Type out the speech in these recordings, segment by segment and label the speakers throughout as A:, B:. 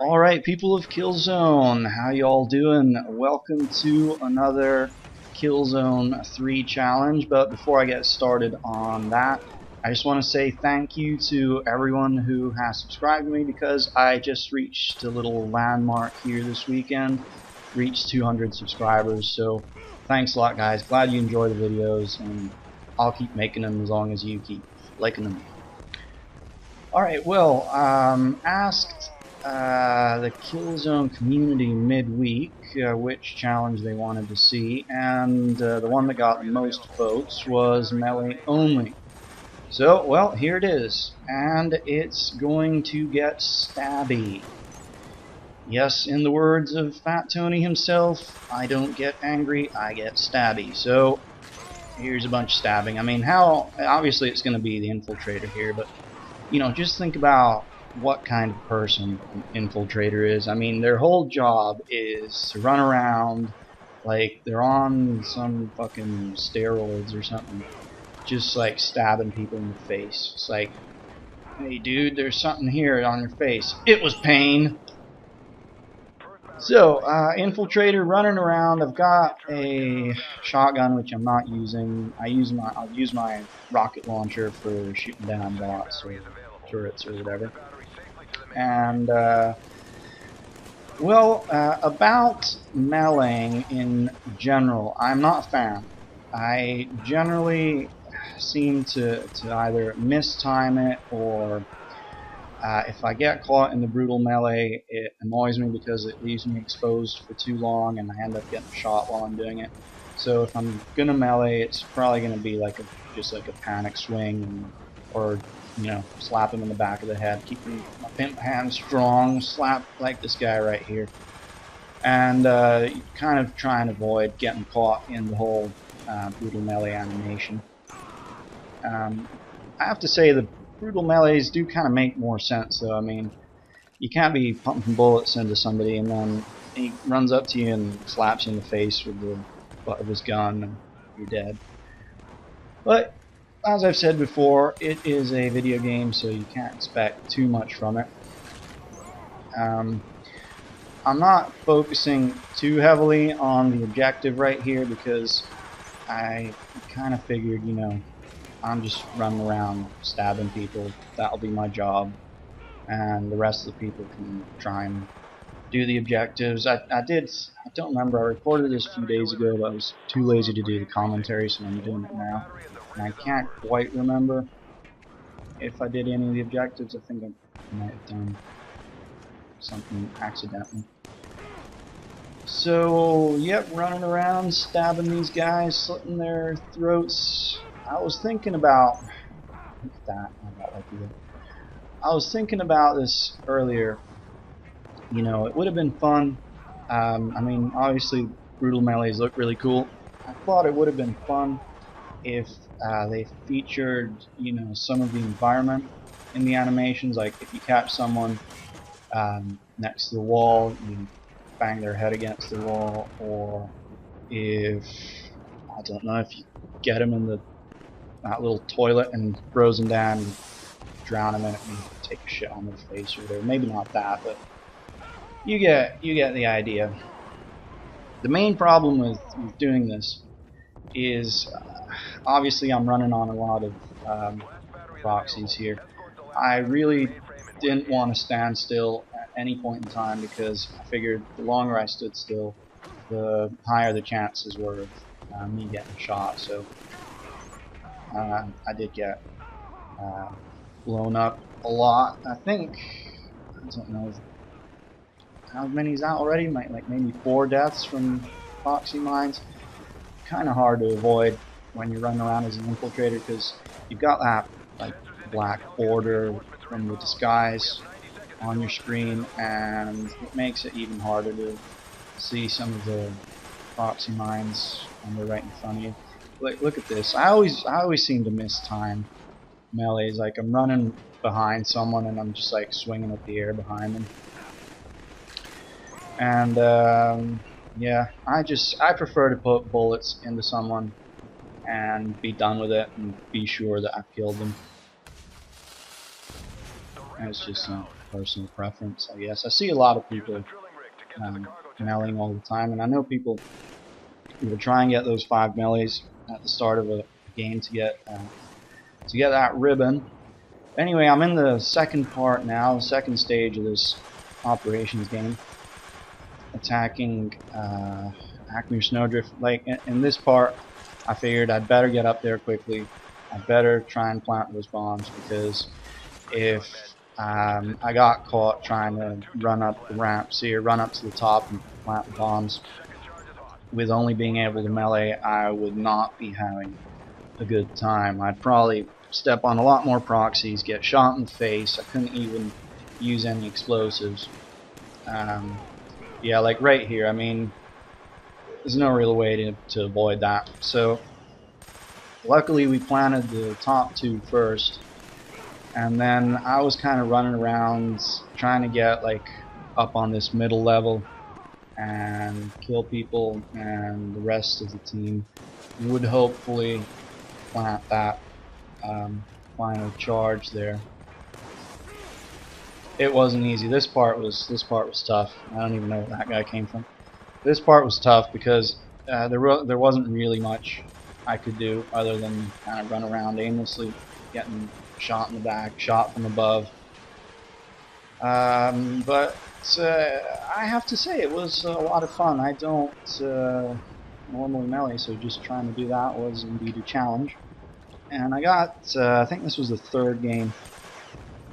A: Alright, people of Killzone, how y'all doing? Welcome to another Killzone 3 challenge, but before I get started on that, I just want to say thank you to everyone who has subscribed to me, because I just reached a little landmark here this weekend, reached 200 subscribers, so thanks a lot, guys. Glad you enjoy the videos, and I'll keep making them as long as you keep liking them. Alright, well, asked the Killzone community midweek which challenge they wanted to see, and the one that got the most votes was melee only. So, well, here it is, and it's going to get stabby. Yes, in the words of Fat Tony himself, I don't get angry, I get stabby. So, here's a bunch of stabbing. I mean, how obviously it's going to be the infiltrator here, but you know, just think about what kind of person an infiltrator is. I mean, their whole job is to run around like they're on some fucking steroids or something, just like stabbing people in the face. It's like, hey dude, there's something here on your face. It was pain. So, infiltrator running around. I've got a shotgun which I'm not using. I'll use my rocket launcher for shooting down bots or turrets or whatever. And about meleeing in general, I'm not a fan. I generally seem to either mistime it, or if I get caught in the brutal melee, it annoys me because it leaves me exposed for too long and I end up getting shot while I'm doing it. So if I'm gonna melee, it's probably gonna be like just like a panic swing, or you know, slap him in the back of the head, keeping my pimp hand strong, slap like this guy right here, and kind of try and avoid getting caught in the whole brutal melee animation. I have to say the brutal melees do kind of make more sense, though. I mean, you can't be pumping bullets into somebody and then he runs up to you and slaps you in the face with the butt of his gun and you're dead. But as I've said before, it is a video game, so you can't expect too much from it. I'm not focusing too heavily on the objective right here because I kind of figured, you know, I'm just running around stabbing people. That'll be my job, and the rest of the people can try and do the objectives. I don't remember, I recorded this a few days ago, but I was too lazy to do the commentary, so I'm doing it now. And I can't quite remember if I did any of the objectives. I think I might have done something accidentally. So, yep, running around, stabbing these guys, slitting their throats. I was thinking about that. I was thinking about this earlier. You know, it would have been fun. I mean, obviously, brutal melees look really cool. I thought it would have been fun if they featured, you know, some of the environment in the animations. Like if you catch someone next to the wall, you bang their head against the wall, or if, I don't know, if you get them in that little toilet and throws them down and drown them in it and take a shit on their face or whatever. Maybe not that, but you get the idea. The main problem with doing this is obviously I'm running on a lot of proxies here. I really didn't want to stand still at any point in time because I figured the longer I stood still, the higher the chances were of me getting shot. So I did get blown up a lot. I think, I don't know how many's out already, like maybe 4 deaths from proxy mines. Kind of hard to avoid when you're running around as an infiltrator because you've got that like black border from the disguise on your screen, and it makes it even harder to see some of the proxy mines when they're right in front of you. Like, look at this. I always seem to miss time melees. Like I'm running behind someone and I'm just like swinging at the air behind them. And yeah, I prefer to put bullets into someone and be done with it and be sure that I've killed them. And it's just personal preference, I guess. I see a lot of people meleeing all the time, and I know people who will try and get those 5 melees at the start of a game to get that ribbon. Anyway, I'm in the second part now, the second stage of this operations game, attacking Acme Snowdrift. Like in this part, I figured I'd better get up there quickly. I'd better try and plant those bombs, because if I got caught trying to run up the ramps here, run up to the top and plant the bombs with only being able to melee, I would not be having a good time. I'd probably step on a lot more proxies, get shot in the face. I couldn't even use any explosives. Yeah, like right here, I mean, there's no real way to avoid that. So luckily we planted the top 2 first, and then I was kind of running around trying to get like up on this middle level and kill people, and the rest of the team would hopefully plant that final charge there. It wasn't easy. This part was tough. I don't even know where that guy came from. This part was tough because there wasn't really much I could do other than kind of run around aimlessly, getting shot in the back, shot from above. But I have to say it was a lot of fun. I don't normally melee, so just trying to do that was indeed a challenge. And I got, I think this was the 3rd game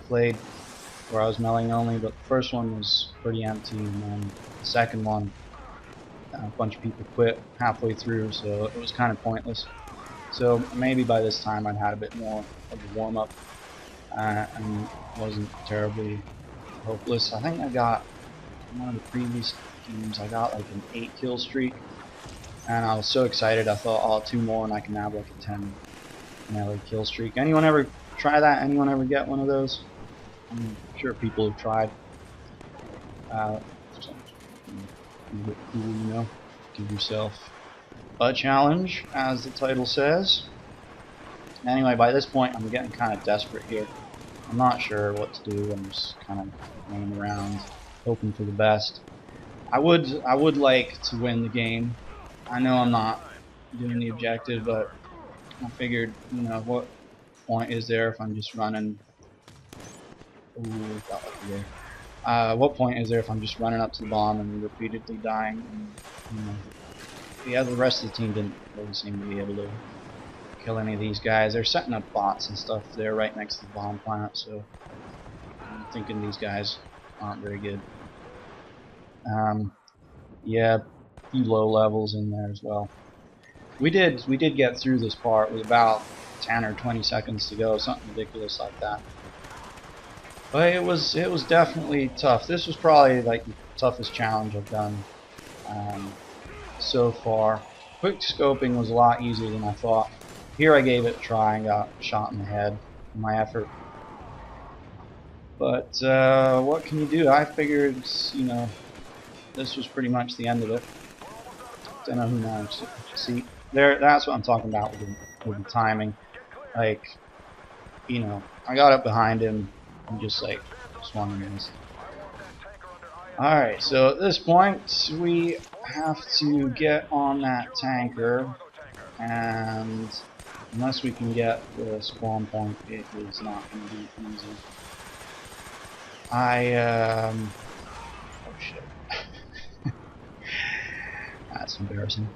A: played where I was meleeing only, but the first one was pretty empty, and then the second one, a bunch of people quit halfway through, so it was kind of pointless. So maybe by this time I'd had a bit more of a warm-up and wasn't terribly hopeless. I think I got, in one of the previous games, I got like an 8 kill streak, and I was so excited I thought, oh, 2 more and I can have like a 10 melee kill streak. Anyone ever try that? Anyone ever get one of those? I'm sure people have tried. So, you know, give yourself a challenge, as the title says. Anyway, by this point I'm getting kind of desperate here. I'm not sure what to do. I'm just kind of running around, hoping for the best. I would like to win the game. I know I'm not doing the objective, but I figured, you know, what point is there if I'm just running? Ooh, got lucky there. What point is there if I'm just running up to the bomb and repeatedly dying? And, you know, yeah, the rest of the team didn't really seem to be able to kill any of these guys. They're setting up bots and stuff there right next to the bomb plant, so I'm thinking these guys aren't very good. Yeah, a few low levels in there as well. We did get through this part with about 10 or 20 seconds to go, something ridiculous like that. But it was definitely tough. This was probably like the toughest challenge I've done so far. Quick scoping was a lot easier than I thought. Here I gave it a try and got shot in the head in my effort. But what can you do? I figured, you know, this was pretty much the end of it. Don't know who knows. See, that's what I'm talking about with the timing. Like, you know, I got up behind him and just like swung and missed. Alright, so at this point we have to get on that tanker, and unless we can get the spawn point, it is not going to be easy. Oh shit. That's embarrassing.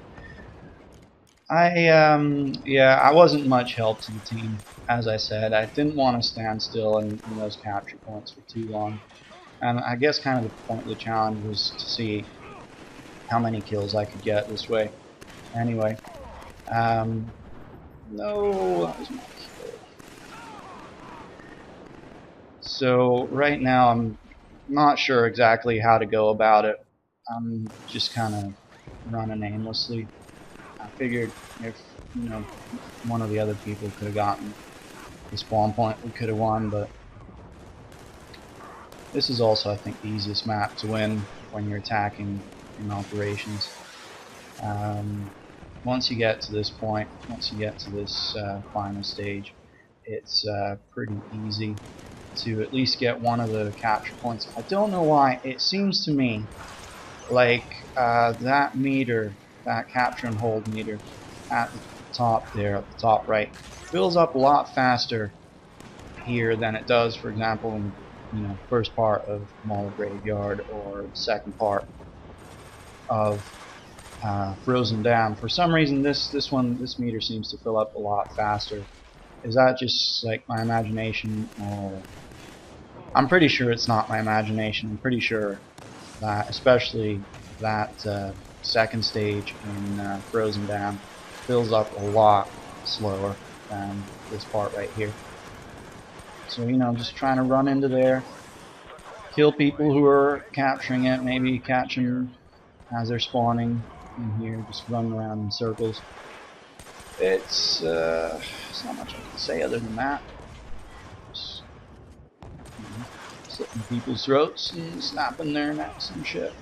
A: Yeah, I wasn't much help to the team. As I said, I didn't want to stand still in those capture points for too long. And I guess kind of the point of the challenge was to see how many kills I could get this way. Anyway, no, that was my kill. So right now I'm not sure exactly how to go about it. I'm just kind of running aimlessly. I figured if, you know, one of the other people could have gotten the spawn point, we could have won, but this is also, I think, the easiest map to win when you're attacking in operations. Once you get to this point, once you get to this final stage, it's pretty easy. to at least get one of the capture points. I don't know why. It seems to me like that meter, that capture and hold meter at the top there, at the top right, fills up a lot faster here than it does, for example, in first part of Mall Graveyard or the second part of Frozen Dam. For some reason, this meter seems to fill up a lot faster. Is that just like my imagination, or I'm pretty sure it's not my imagination. I'm pretty sure that, especially that second stage in Frozen Dam, fills up a lot slower than this part right here. So just trying to run into there, kill people who are capturing it, maybe catch them as they're spawning in here, just running around in circles. It's not much I can say other than that. Just, slitting people's throats and snapping their necks and shit.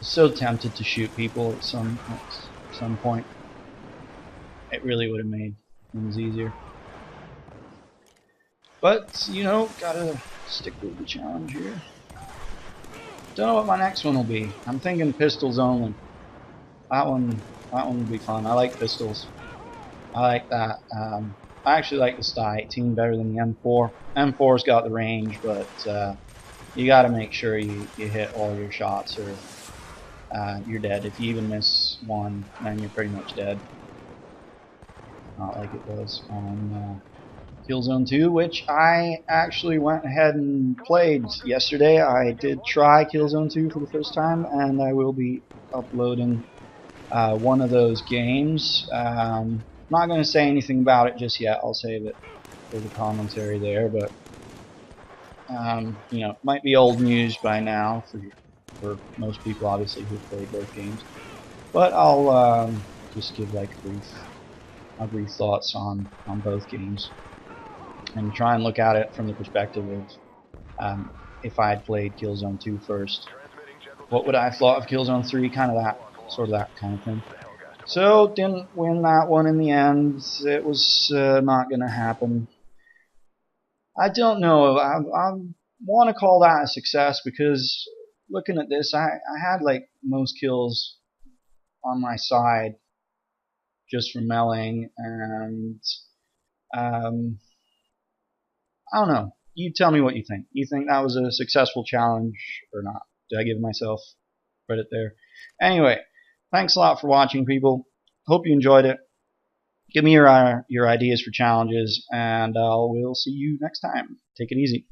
A: So tempted to shoot people at some point. It really would have made things easier. But gotta stick with the challenge here. Don't know what my next one will be. I'm thinking pistols only. That one will be fun. I like pistols. I like that. I actually like the Sta 18 better than the M4. M4's got the range, but you got to make sure you hit all your shots, or you're dead. If you even miss one, then you're pretty much dead. Not like it was on Killzone 2, which I actually went ahead and played yesterday. I did try Killzone 2 for the first time, and I will be uploading one of those games. Not going to say anything about it just yet. I'll save it for the commentary there, but it might be old news by now for most people, obviously, who've played both games. But I'll just give like brief thoughts on both games, and try and look at it from the perspective of if I had played Killzone 2 first, what would I have thought of Killzone 3? Kind of that kind of thing. So didn't win that one in the end. It was not going to happen. I don't know. I want to call that a success, because looking at this, I had like most kills on my side just from meleeing, and I don't know. You tell me what you think. You think that was a successful challenge or not? Did I give myself credit there? Anyway, thanks a lot for watching, people. Hope you enjoyed it. Give me your ideas for challenges, and we'll see you next time. Take it easy.